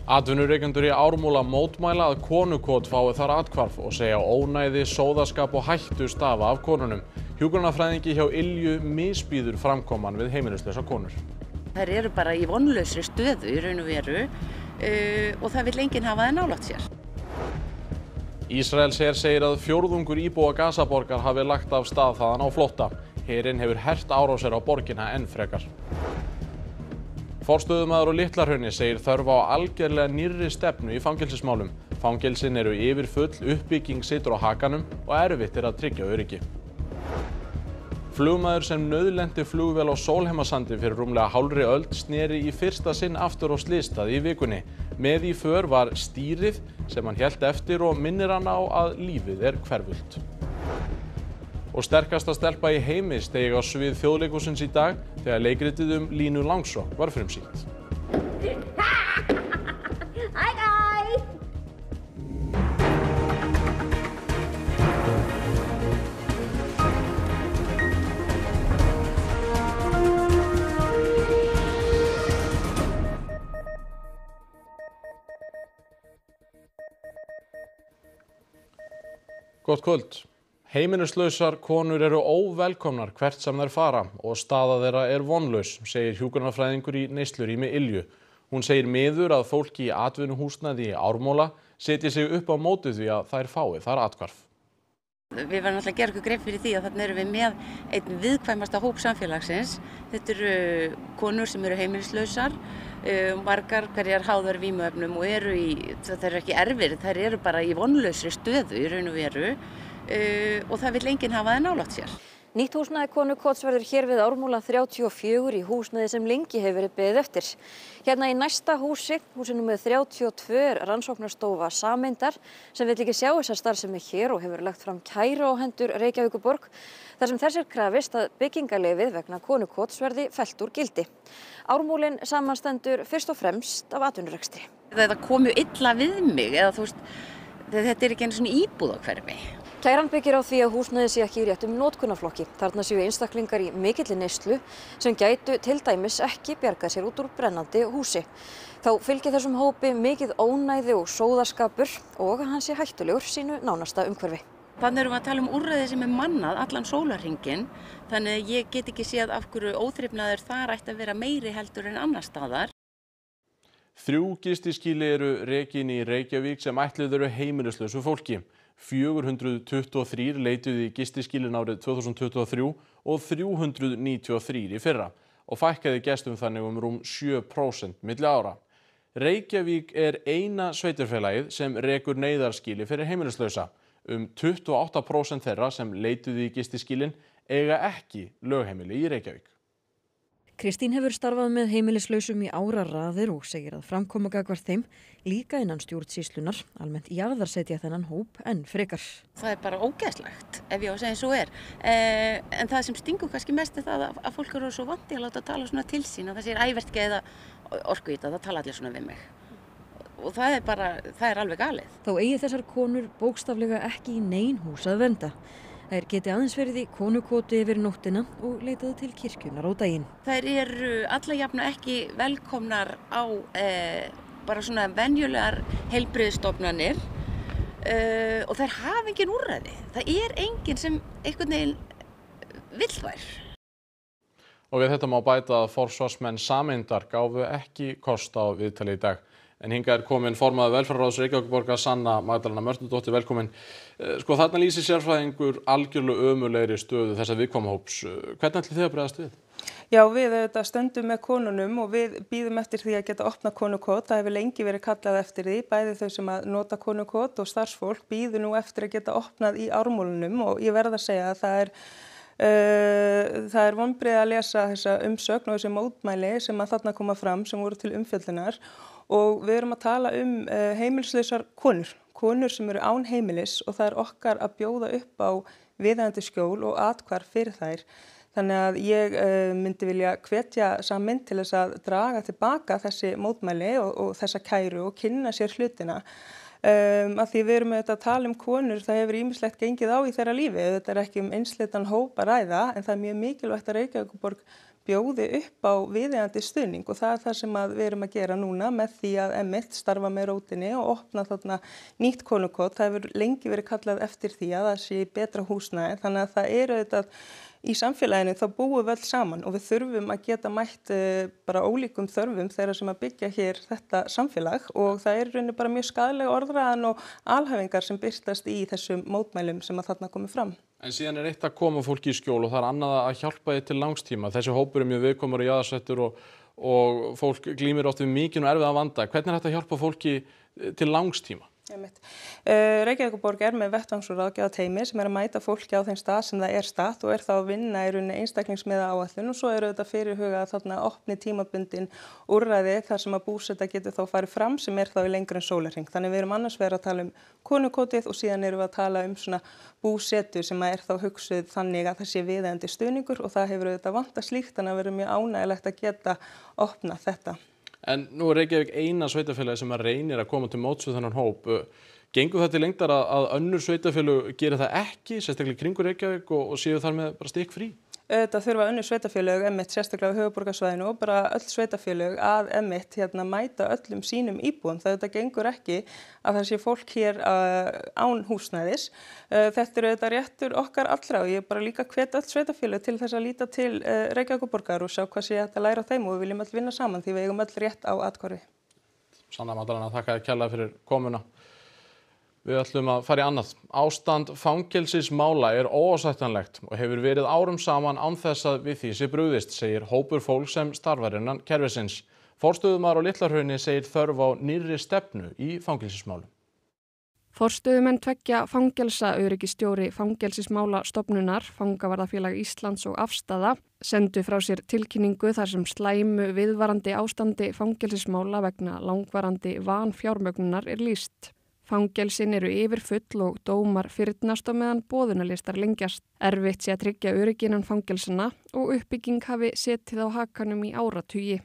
Atvinnurekendur í Ármúla mótmæla að konukot fái þar athvarf og segja ónæði, sóðaskap og hættu stafa af konunum. Hjúkrunarfræðingi hjá Ylju misbýður framkoman við heimilislausar konur. Þær eru bara í vonlausri stöðu í raun og veru og það vill enginn hafa þær nálægt sér. Ísraelsher segir að fjórðungur íbúa Gazaborgar hafi lagt af stað þaðan á flótta. Herinn hefur hert árásir á borgina enn frekar. Forstöðumaður á Litlahrauni segir þörf á algerlega nýrri stefnu í fangelsismálum. Fangelsin eru yfirfull, uppbygging situr á hakanum og erfitt að tryggja öryggi. Flugmaður sem nauðlenti flugvél á Sólheimasandi fyrir rúmlega hálfri öld sneri í fyrsta sinn aftur á slysstað í vikunni. Með í för var stýrið sem hann hélt eftir og minnir hann á að lífið er hverfult. Og sterkasta stelpa í heimi steig á svið Þjóðleikhússins í dag þegar leikritið Línu Langsokk var frumsýnt. Hi guys! Gott kvöld. Heimilislausar konur eru óvelkomnar hvert sem þær fara og staða þeirra er vonlaus, segir hjúkrunarfræðingur í neyslurými Ylju. Hún segir miður að fólki í atvinnuhúsnæði í Ármúla setji sig upp á móti því að þær fái þar athvarf. Við verðum alltaf að gera okkur grein fyrir því að þarna erum við með einn viðkvæmasta hóp samfélagsins. Þetta eru konur sem eru heimilislausar, margar hverjar háðar vímuefnum og það eru ekki erfir, þær eru bara í vonlausri stöðu í raun og veru. Og það vill enginn hafa þær nálægt sér. Nýtt húsnæði konukots verður hér við Ármúla 34 í húsnæði sem lengi hefur verið beðið eftir. Hérna í næsta húsi númer 32 er rannsóknarstofa Sameindar sem vill ekki sjá þessa starfsemi hér og hefur lagt fram kæru á hendur Reykjavíkurborg þar sem þess er krafist að byggingarleyfið vegna konukots verði fellt úr gildi. Ármúlinn samanstendur fyrst og fremst af atvinnurekstri. Það komu illa við mig eða þú veist, þetta er ekki einu svona íbúðahverfi. Kæran byggir á því að húsnæði sé ekki í réttum notkunarflokki. Þarna séu einstaklingar í mikilli neyslu sem gætu til dæmis ekki bjargað sér út úr brennandi húsi. Þá fylgir þessum hópi mikið ónæði og sóðaskapur og að hann sé hættulegur sínu nánasta umhverfi. Þannig erum við að tala úrræði sem er mannað allan sólarhringinn, þannig að ég get ekki séð af hverju óþrifnaður þar ætti að vera meiri heldur en annar staðar. 3 gistiskýli eru rekin í Reykjavík sem ætluð eru heimilislausu fólki. 423 leituðu í gistiskýlin árið 2023 og 393 í fyrra og fækkaði gestum þannig rúm 7% milli ára. Reykjavík er eina sveitarfélagið sem rekur neyðarskýli fyrir heimilislausa. 28% þeirra sem leituðu í gistiskýlin eiga ekki lögheimili í Reykjavík. Kristín hefur starfað með heimilislausum í áraraðir og segir að framkoma gagnvart þeim líka innan stjórnsýslunar almennt jaðarsetja þennan hóp enn frekar. Það er bara ógeðslegt ef ég á að segja eins og er. En það sem stingur kannski mest er það að fólk eru svo vant í að láta tala svona til sín að það sé ævertgeð eða orkuít að það tala allir svona við mig. Og það er alveg galið. Þá eigi þessar konur bókstaflega ekki í nein hús að venda. Þær geti aðeins verið í konukoti yfir nóttina og leitaði til kirkjunar á daginn. Þær eru alla jafna ekki velkomnar á bara svona venjulegar heilbrigðisstofnanir og þær hafa engin úrræði. Það er enginn sem einhvern veginn vill þær. Og við þetta má bæta að forsvarsmenn Sameindar gáfu ekki kost á viðtali í dag. En hingað er komin formaður velferðarráðs Reykjavíkurborgar Sanna Magdalena Mörtudóttir, velkomin. Þarna lýsir sérfræðingur algjörlega ömurlegri stöðu þessa viðkomahóps. Hvernig ætlið þið að bregðast við? Já, við stöndum með konunum og við bíðum eftir því að geta opnað konukot. Það hefur lengi verið kallað eftir því, bæði þau sem að nota konukot og starfsfólk bíður nú eftir að geta opnað í Ármúlunum og ég verð að segja að það er vonbrigði að lesa þessa umsögn og þessi mótmæli sem að þarna koma fram sem voru til umfjöllunar. Og við erum að tala heimilislausar konur sem eru án heimilis og það er okkar að bjóða upp á viðeigandi skjól og athvarf fyrir þær. Þannig að ég myndi vilja hvetja Sameind til þess að draga tilbaka þessi mótmæli og þessa kæru og kynna sér hlutina. Af því við erum auðvitað að tala konur, það hefur ýmislegt gengið á í þeirra lífi. Þetta er ekki einsleitan hóp að ræða, en það er mjög mikilvægt að Reykjavíkurborg bjóði upp á viðeigandi stuðning og það er það sem við erum að gera núna með því að einmitt starfa með rótinni og opna þarna nýtt konukot. Það hefur lengi verið kallað eftir því að það sé betra húsnæði, þannig að það er auðvitað í samfélaginu þá búum við öll saman og við þurfum að geta mætt bara ólíkum þörfum þeirra sem að byggja hér þetta samfélag og það er rauninni bara mjög skaðlega orðræðan og alhæfingar sem birtast í þessum mótmælum sem að þarna komið fram. En síðan er eitt að koma fólki í skjól og það er annað að hjálpa því til langstíma. Þessi hópur er mjög viðkvæmur og jaðarsettur og fólk glímir oft við mikinn og erfiðan vanda. Hvernig er þetta að hjálpa fólki til langstíma? Reykjavíkurborg er með vettvangs- og ráðgjafateymi sem er að mæta fólki á þeim stað sem það er statt og er þá að vinna í rauninni einstaklingsmiða áætlun og svo eru þetta fyrirhugað þarna opni tímabundin úrræði þar sem að búseta getur þá farið fram sem er þá í lengur en sólarhring. Þannig við erum annars verið að tala konukotið og síðan erum við að tala svona búsetu sem er þá hugsuð þannig að það sé viðeigandi stuðningur og það hefur auðvitað vantað slíkt þannig að verður mjög ánægilegt að geta opnað þetta. En nú er Reykjavík eina sveitarfélagi sem að reynir að koma til móts við þennan hóp. Gengur það til lengdar að önnur sveitarfélög gera það ekki, sérstaklega í kringu Reykjavík og séu þar með bara stikkfrí? Þetta þurfa önnur sveitarfélög sérstaklega á höfuðborgarsvæðinu og bara öll sveitarfélög að mæta öllum sínum íbúum. Þetta gengur ekki að það sé fólk hér án húsnæðis. Þetta er auðvitað réttur okkar allra og ég bara líka hvet öll sveitarfélög til þess að líta til Reykjavíkurborgar og sjá hvað sé hægt að læra á þeim og við viljum öll vinna saman því við eigum öll rétt á atkvæði. Sanna Magdalena, þakka þér kærlega fyrir komuna. Við ætlum að fara í annað. Ástand fangelsismála er óásættanlegt og hefur verið árum saman án þess að við því sé brugðist, segir hópur fólk sem starfar innan kerfisins. Forstöðumaður á Litla-Hrauni segir þörf á nýrri stefnu í fangelsismálum. Forstöðumenn tveggja fangelsa, öryggistjóri Fangelsismálastofnunar, Fangavarðafélag Íslands og Afstaða, sendu frá sér tilkynningu þar sem slæmu viðvarandi ástandi fangelsismála vegna langvarandi vanfjármögnunar er lýst. Fangelsin eru yfirfull og dómar fyrnast á meðan boðunarlistar lengjast. Erfitt sé að tryggja öryggi innan fangelsana og uppbygging hafi setið á hakanum í áratugi.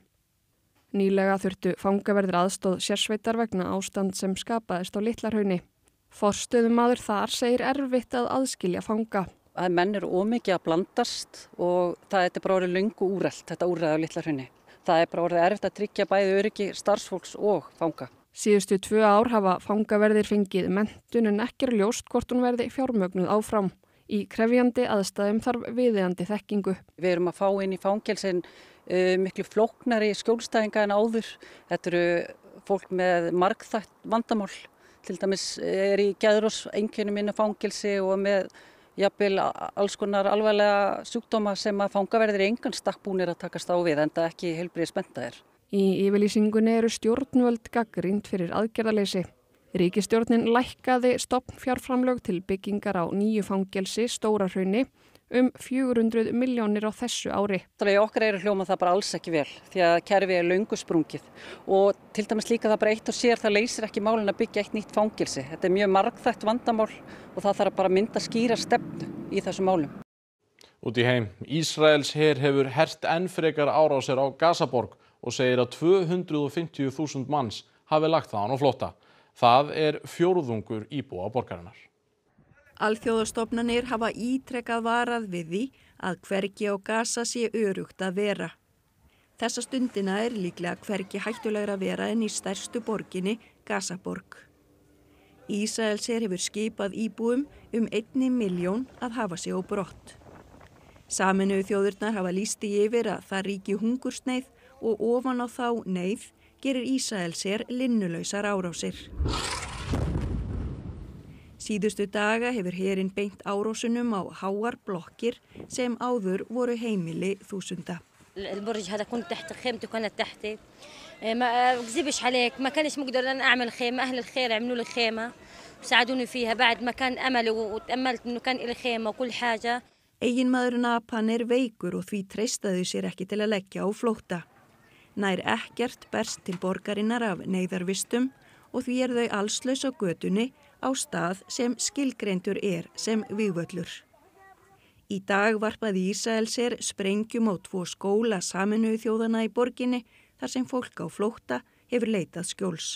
Nýlega þurftu fangaverðir aðstóð sérsveitar vegna ástand sem skapaðist á Litla-Hrauni. Forstöðumaður þar segir erfitt að aðskilja fanga. Menn eru ómikið að blandast og það er bara orðið löngu úrelt, þetta úrræði á Litla-Hrauni. Það er bara orðið erfitt að tryggja bæði öryggi starfsfólks og fanga. Síðustu 2 ár hafa fangaverðir fengið menntun en ekki er ljóst hvort hún verði fjármögnuð áfram. Í krefjandi aðstæðum þarf viðeigandi þekkingu. Við erum að fá inn í fangelsin miklu flóknari skjólstæðinga en áður. Þetta eru fólk með margþætt vandamál. Til dæmis er í geðrofseinkennum inn á fangelsi og með jafnvel alls konar alvarlega sjúkdóma sem að fangaverðir engan stakk búnir að takast á við enda ekki heilbrigðismenntaðir. Í yfirlýsingunni eru stjórnvöld gagnrýnd fyrir aðgerðaleysi. Ríkisstjórnin lækkaði stofnfjárframlög til byggingar á nýju fangelsi Stóra-Hrauni 400 milljónir á þessu ári. Í okkar eru hljóma það bara alls ekki vel því að kerfið er löngu sprungið og til dæmis líka það bara eitt og sér það leysir ekki málin að byggja eitt nýtt fangelsi. Þetta er mjög margþætt vandamál og það þarf bara að mynda skýra stefnu í þessum málum. Út í heim, Ísraels her hefur hert enn frekar árásir á Gazaborg og segir að 250.000 manns hafi lagt þaðan á flótta. Það er fjórðungur íbúa borgarinnar. Alþjóðastofnanir hafa ítrekað varað við því að hvergi á Gaza sé öruggt að vera. Þessa stundina er líklega hvergi hættulegra að vera en í stærstu borginni, Gazaborg. Ísraels her hefur skipað íbúum 1 milljón að hafa sig á brott. Sameinuðu þjóðirnar hafa lýst því yfir að það ríki hungursneyð og ofan á þá neyð gerir Ísraels her linnulausar árásir. Síðustu daga hefur herinn beint árásunum á háar blokkir sem áður voru heimili þúsunda. البرج هذا كنت تحت خيمتي وكانت تحتي ما اكذبش عليك ما كانش مقدر ان اعمل خيمه اهل الخير عملوا لي خيمه وساعدوني فيها بعد ما كان املي وتاملت انه كان لي خيمه وكل حاجه. Eiginmaður Napan er veikur og því treystaði sér ekki til að leggja á flótta. Nær ekkert berst til borgarinnar af neyðarvistum og því eru þau allslaus á götunni á stað sem skilgreindur er sem vígvöllur. Í dag varpaði Ísraels her sprengjum á 2 skóla Sameinuðu þjóðanna í borginni þar sem fólk á flótta hefur leitað skjóls.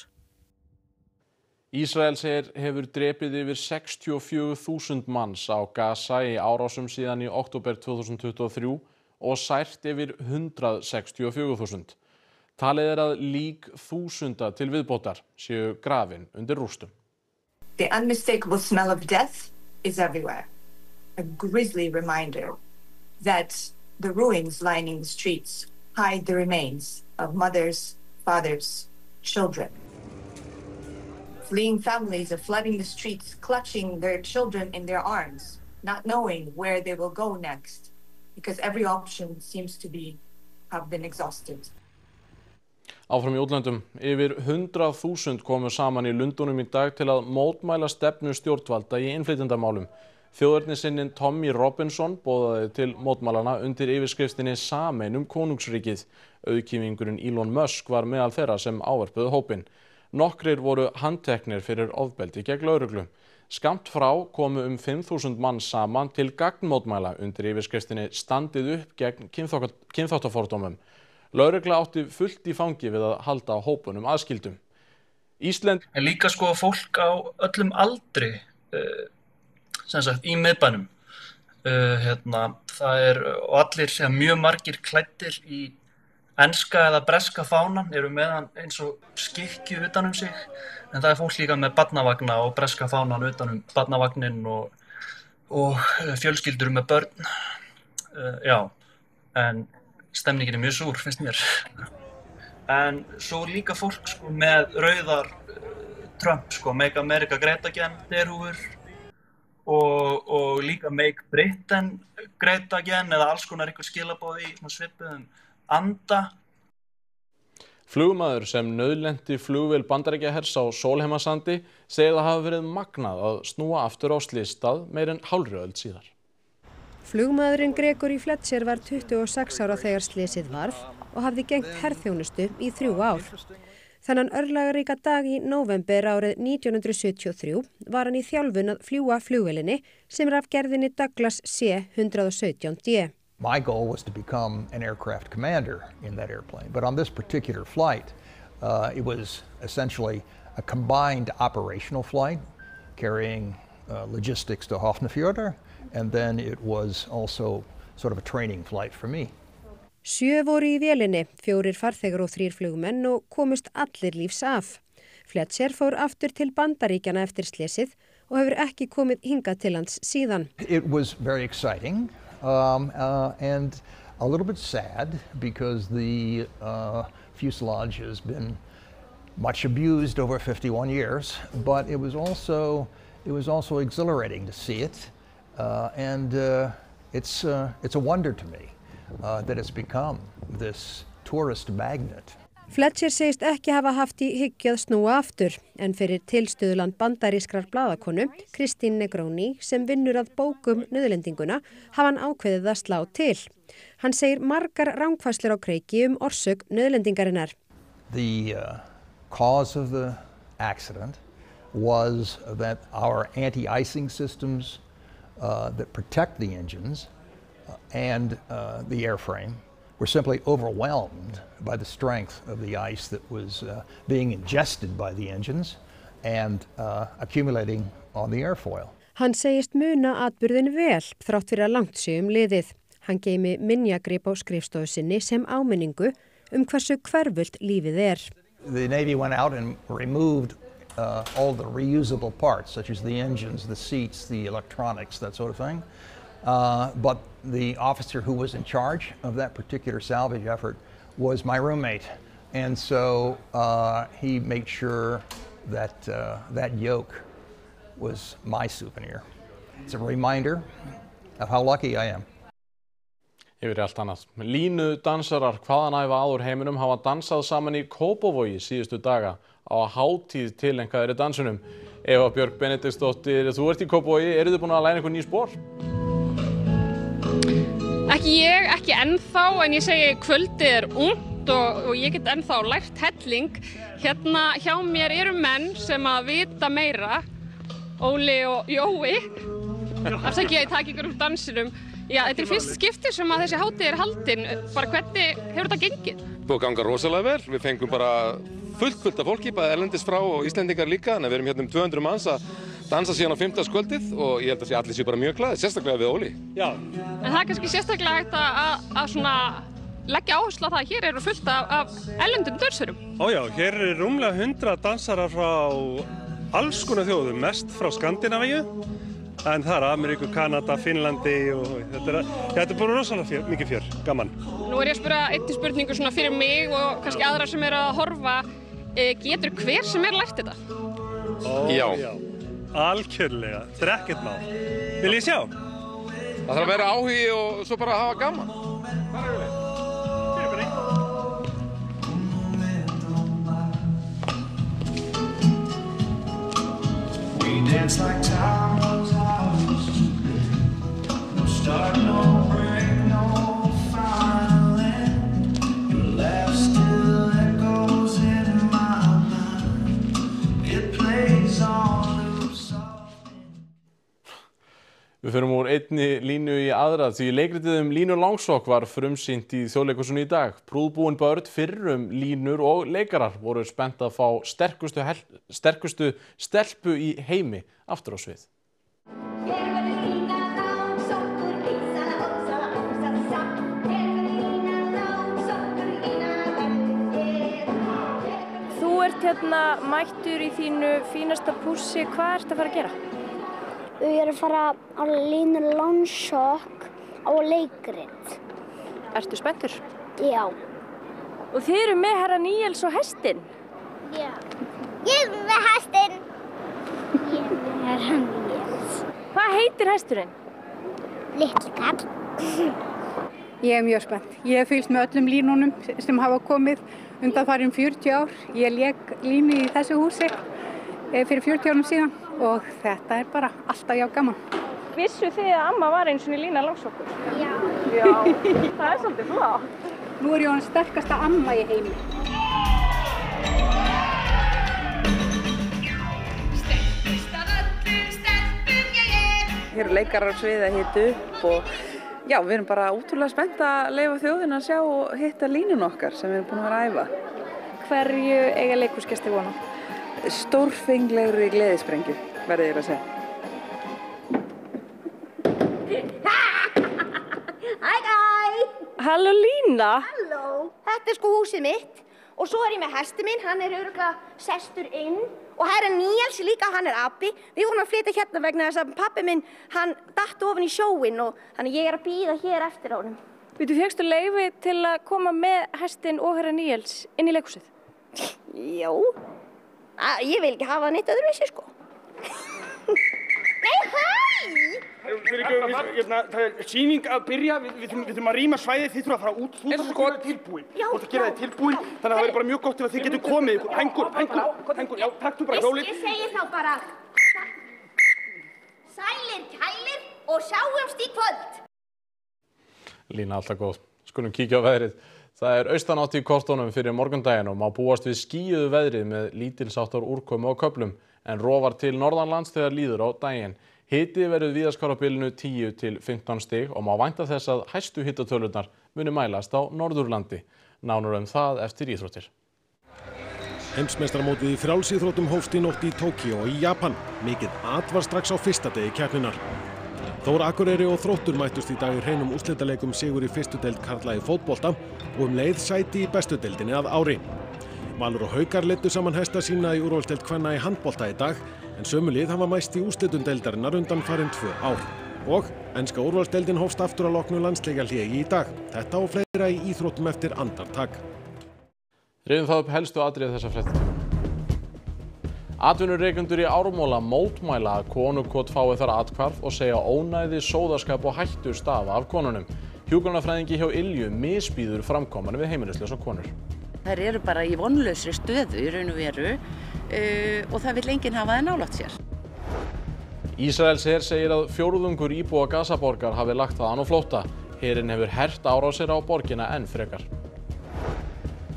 Ísrael hefur drepið yfir 64.000 manns á Gaza í árásum síðan í október 2023 og sært yfir 164.000. Talið að lík þúsunda til viðbótar séu grafin undir rústum. The unmistakable smell of death is everywhere. A grisly reminder that the ruins lining the streets hide the remains of mothers, fathers, children. Fleeing families are flooding the streets, clutching their children in their arms, not knowing where they will go next, because every option seems to have been exhausted. Áfram í útlöndum, yfir 100.000 komu saman í Lundúnum í dag til að mótmæla stefnu stjórnvalda í innflytjendamálum. Þjóðernissinnin Tommy Robinson boðaði til mótmælana undir yfirskriftinni Sameinum konungsríkið. Auðkýfingurinn Elon Musk var meðal þeirra sem ávarpuðu hópinn. Nokkrir voru handteknir fyrir ofbeldi gegn lögreglu. Skammt frá komu 5.000 manns saman til gagnmótmæla undir yfirskriftinni Standið upp gegn kynþáttafordómum. Lögregla átti fullt í fangi við að halda hópunum aðskildum. Ísland en líka fólk á öllum aldri í miðbænum. Það og allir mjög margir klæddir í enska eða breska fánan eru með hann eins og skikkju utan sig, en það fólk líka með barnavagna og breska fánan utan barnavagnin og fjölskyldur með börn. En stemningin mjög súr, finnst mér. En svo líka fólk með rauðar Trump, Make America Great Again derhúfur og líka Make Britain Great Again eða alls konar ykkur skilaboð í svipuðum anda. Flugmaður sem nauðlenti flugvél Bandaríkjahers á Sólheimasandi segir það hafi verið magnað að snúa aftur á slysstað meir en hálfri öld síðar. Flugmaðurinn Gregory Fletcher var 26 ára þegar slysið varð og hafði gegnt herþjónustu í 3 ár. Þennan örlagaríka dag í nóvember árið 1973 var hann í þjálfun að fljúga flugvélinni sem af gerðinni Douglas C-117D. My goal was to become an aircraft commander in that airplane, but on this particular flight, it was essentially a combined operational flight carrying logistics to Hafnarfjörður, and then it was also sort of a training flight for me. 7 voru í vélinni, 4 farþegar og 3 flugmenn og komust allir lífs af. Fletcher fór aftur til Bandaríkjanna eftir slysið og hefur ekki komið hingað til lands síðan. It was very exciting and a little bit sad because the fuselage has been much abused over 51 years, but it was also exhilarating to see it, and it's a wonder to me that it's become this tourist magnet. Fletcher segist ekki hafa haft í hyggju að snúa aftur, en fyrir tilstuðland bandarískrar blaðakonu, Kristín Negroni, sem vinnur að bókum nauðlendinguna, hafa hann ákveðið að slá til. Hann segir margar rangfærslur á kreiki orsök nauðlendingarinnar. The cause of the accident was that our anti-icing systems that protect the engines and the airframe were simply overwhelmed by the strength of the ice that was being ingested by the engines and accumulating on the airfoil. Hann segist muna atburðin vel þrátt fyrir að langt sé liðið. Hann geymi minjagrip á skrifstofu sinni sem áminningu hversu hverfult lífið The Navy went out and removed all the reusable parts, such as the engines, the seats, the electronics, that sort of thing. But the officer who was in charge of that particular salvage effort was my roommate. And so he made sure that that yoke was my souvenir. It's a reminder of how lucky I am. Yfir allt annað. Línu dansarar hvaðanæfa áður heiminum hafa dansað saman í Kópavogi síðustu daga á hátíð tileinkaðri dansinum. Eva Björk Benediktsdóttir, þú ert í Kópavogi, eru þið búin að læra einhver ný spor? Ekki ég, ekki ennþá, en ég segi kvöldið ungt og ég get ennþá lært helling. Hérna hjá mér eru menn sem að vita meira, Óli og Jói. Afsakið ég taki ykkur úr dansinum. Já, þetta fyrst skipti sem að þessi hátíð haldin. Bara hvernig hefur þetta gengið? Búið að ganga rosalega vel. Við fengum bara fullt af fólki, bæði erlendis frá og Íslendingar líka. Þannig að við erum hérna 200 manns að dansa síðan á 50. og ég held að allir séu bara mjög glaðir, sérstaklega við Óli. Já. En það kannski sérstaklega hægt að svona leggja áherslu á það að hér eru fullt af erlendum dansurum. Já, hér eru rúmlega 100 dansarar frá alls konar þjóðum, mest frá Skandinavíu, en það er Ameríku, Kanada, Finnlandi og þetta er bara rosalega mikið fjör, gaman. Nú ég að spyrja einni spurningu svona fyrir mig og kannski aðra sem eru að horfa, getur hver sem lært þetta? Já. Algjörlega, þetta er ekkert mál. Vil ég sjá? Það þarf að vera áhugi og svo bara hafa gaman. We dance like towers house no start, no break, no final end. Your laugh still echoes in my mind. It plays on loop soft. Við förum úr einni línu í aðra því leikritið Línu Langsokk var frumsýnt í Þjóðleikhúsinu í dag. Prúðbúin börn, fyrrum línur og leikarar voru spennt að fá sterkustu stelpu í heimi aftur á svið. Þú ert hérna mættur í þínu fínasta pússi. Hvað ertu að fara að gera? Við erum að fara á Línu Langsokk á leikrit. Ertu spenntur? Já. Og þið eru með herra Níels og hestinn? Já. Ég er með hestinn. Ég er með herra Níels. Hvað heitir hesturinn? Litli Karl. Ég er mjög spennt. Ég hef fylgst með öllum línunum sem hafa komið undanfarin 40 ár. Ég lék línu í þessu húsi fyrir 40 árum síðan og þetta er bara alltaf já gaman. Vissu þið að amma var eins og Lína Langsokkur? Já. Já, það er svolítið flott. Nú er ég hann sterkasta amma í heimi. Hér eru leikarar á sviði að hita upp og já, við erum bara ótrúlega spennt að leyfa þjóðina að sjá og hitta línun okkar sem við erum búin að vera að æfa. Hverju eiga leikhúsgestir von á? Stórfenglegri gleðisprengju, verði ég að segja. Hæ! Halló Lína! Halló! Þetta er sko húsið mitt og svo er ég með hesti minn, hann er örugglega sestur inn og herra Níels líka, hann er api. Við vorum að flytja hérna vegna þess að pabbi minn, hann datt ofan í sjóinn og þannig ég er að bíða hér eftir honum. Þú fékkstu leyfi til að koma með hestinn og herra Níels inn í leikhúsið? Já. Ég vil ekki hafa neitt öðruvísi, sko. Nei, hæ! Það er sýning að byrja, við þurfum að rýma svæðið, þið þurfum að fara út, þú þurfum að gera það tilbúin. Þú þurfum að gera það tilbúin, þannig að það verður bara mjög gott ef þið getur komið. Hengur, já, takk þú bara hjólið. Ég segir þá bara, sælir kælir og sjáumst í kvöld. Lína, alltaf góð. Skulum kíkja á veðrið. Það er austanátt í kortunum fyrir morgundaginn og má búast við skýjuðu veðrið með lítilsháttar úrkomu á köflum en rofar til norðanlands þegar líður á daginn. Hiti verður víðast á bilinu 10 til 15 stig og má vænta þess að hæstu hitatölurnar muni mælast á Norðurlandi. Nánar það eftir íþróttir. Heimsmeistaramótið í frjálsíþróttum hófst í nótt í Tókíó í Japan. Mikið var strax á fyrsta degi keppninnar. Þór Akureyri og Þróttur mættust í dag í hreinum úrslitaleikum sigur í fyrstu deild karla í fótbolta og leið sæti í bestu deildinni að ári. Valur og Haukar leiddu saman hesta sína í úrvalsdeild kvenna í handbolta í dag en sömu lið hafa mæst í úrslitum deildarinnar undanfarin 2 ár. Og enska úrvalsdeildin hófst aftur að loknu landsleikjahléi í dag. Þetta og fleira í íþróttum eftir andartak. Rifjum það upp helstu atriði þessa fréttatíma. Atvinnurekendur í Ármúla mótmæla að konukot fái þar athvarf og segja ónæði, sóðaskap og hættu stafa af konunum. Hjúkrunarfræðingi hjá Ylju misbýður framkoman við heimilislausar konur. Þær eru bara í vonlausri stöðu í raun og veru og það vill enginn hafa það nálægt sér. Ísraelsher segir að fjórðungur íbúa Gazaborgar hafi lagt þaðan á flótta. Herinn hefur hert árásir á borgina enn frekar.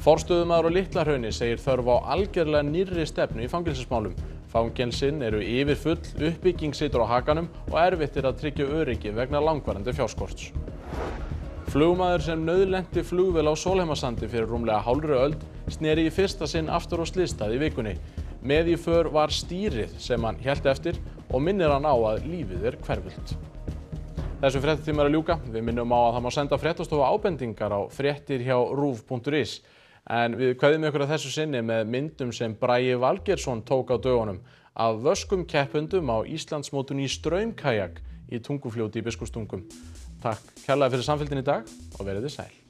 Forstöðumaður á Litlahrauni segir þörf á algjörlega nýrri stefnu í fangelsismálum. Fangelsin eru yfirfull, uppbygging situr á hakanum og erfitt að tryggja öryggi vegna langvarandi fjárskorts. Flugmaður sem nauðlenti flugvél á Sólheimasandi fyrir rúmlega hálfri öld sneri í fyrsta sinn aftur á slysstað í vikunni. Með í för var stýrið sem hann hélt eftir og minnir hann á að lífið hverfult. Þessum fréttatíma að ljúka. Við minnum á að það má senda fréttastofu ábendingar á fréttir hjá ruv.is. En við kveðjum ykkur að þessu sinni með myndum sem Bragi Valgeirsson tók á dögunum af vöskum keppendum á Íslandsmótinu í straumkajak í Tungufljóti í Biskupstungum. Takk kærlega fyrir samfylgdina í dag og verið þið sæl.